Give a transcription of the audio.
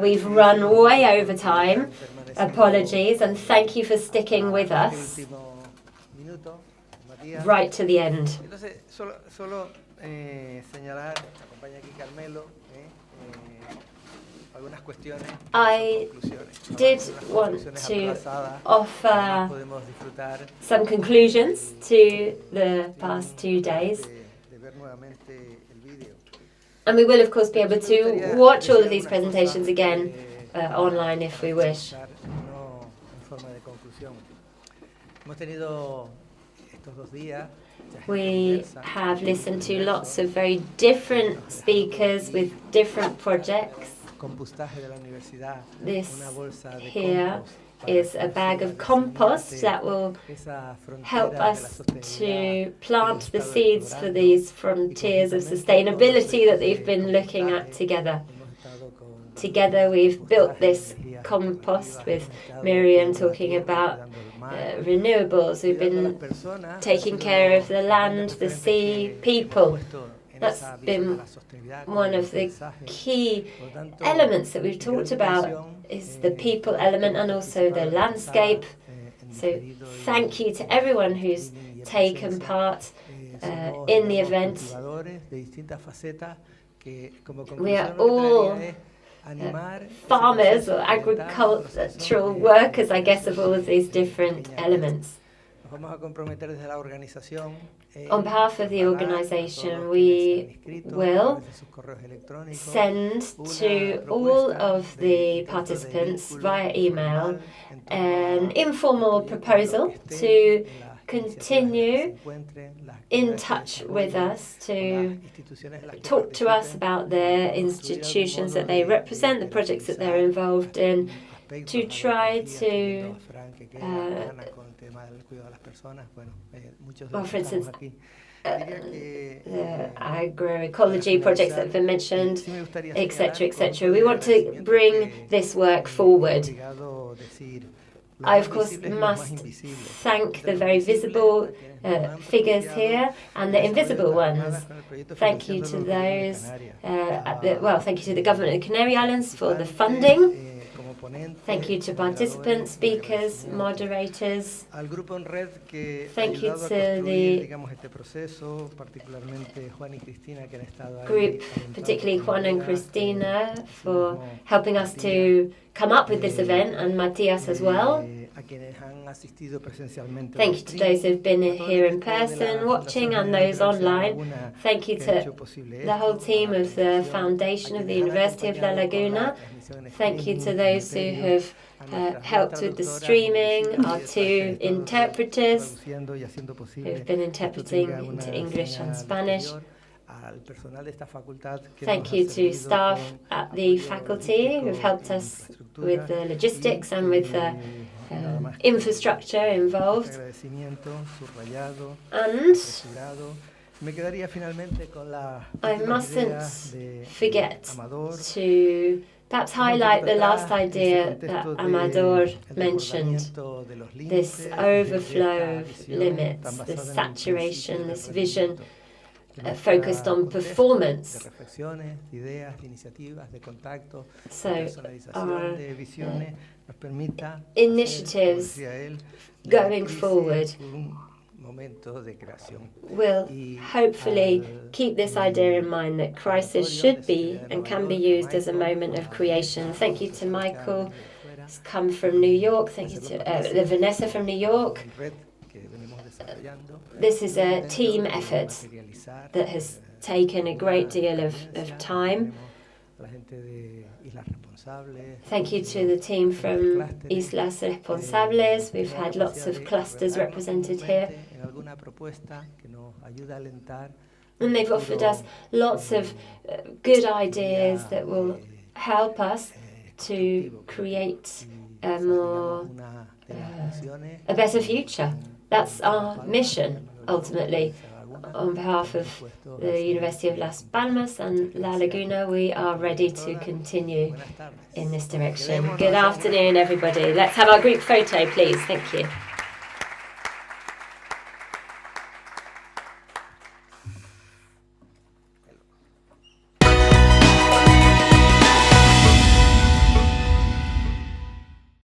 We've run way over time. Apologies, and thank you for sticking with us right to the end. I did want to offer some conclusions to the past 2 days. And we will, of course, be able to watch all of these presentations again online if we wish. We have listened to lots of very different speakers with different projects. This here is a bag of compost that will help us to plant the seeds for these frontiers of sustainability that they've been looking at together. Together we've built this compost with Miriam talking about renewables. We've been taking care of the land, the sea, people. That's been one of the key elements that we've talked about, is the people element and also the landscape. So thank you to everyone who's taken part in the event. We are all farmers or agricultural workers, I guess, of all of these different elements. On behalf of the organization, we will send to all of the participants via email an informal proposal to continue in touch with us, to talk to us about their institutions that they represent, the projects that they're involved in, to try to, well, for instance, the agroecology projects that have been mentioned, etc., etc. We want to bring this work forward. I, of course, must thank the very visible figures here and the invisible ones. Thank you to those, thank you to the government of the Canary Islands for the funding. Thank you to participants, speakers, moderators. Thank you to the group, particularly Juan and Cristina, for helping us to come up with this event, and Matias as well. Thank you to those who've been here in person watching and those online. Thank you to the whole team of the Foundation of the University of La Laguna. Thank you to those who have helped with the streaming, our 2 interpreters who've been interpreting into English and Spanish. Thank you to staff at the faculty who've helped us with the logistics and with the infrastructure involved. And I mustn't forget to perhaps highlight the last idea that Amador mentioned, this overflow of limits, this saturation, this vision focused on performance. So our initiatives going forward will hopefully keep this idea in mind, that crisis should be and can be used as a moment of creation. Thank you to Michael, who's come from New York. Thank you to Vanessa from New York. This is a team effort that has taken a great deal of time. Thank you to the team from Islas Responsables. We've had lots of clusters represented here. And they've offered us lots of good ideas that will help us to create a better future. That's our mission, ultimately. On behalf of the University of Las Palmas and La Laguna, we are ready to continue in this direction. Good afternoon, everybody. Let's have our group photo, please. Thank you.